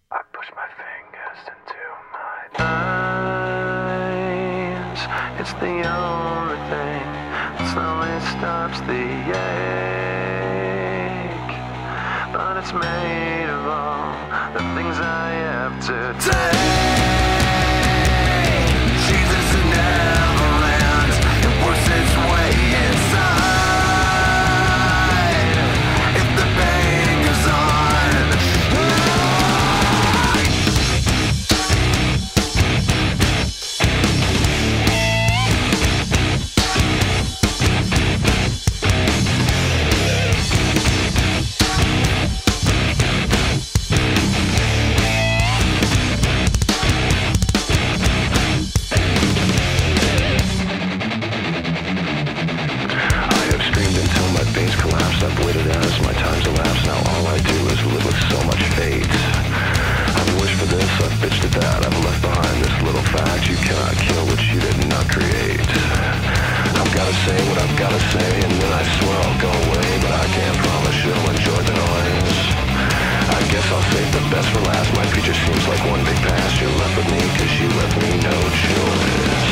I push my fingers into my eyes. It's the only thing that slowly stops the ache. But it's made of all the things I have to take. Jesus never ends. It works its way inside. If the pain goes on. I've waited as my time's elapsed. Now all I do is live with so much fate. I've wished for this, I've bitched at that. I've left behind this little fact: you cannot kill what you did not create. I've gotta say what I've gotta say, and then I swear I'll go away. But I can't promise you'll enjoy the noise. I guess I'll save the best for last. My future seems like one big past. You're left with me 'cause you left me no choice.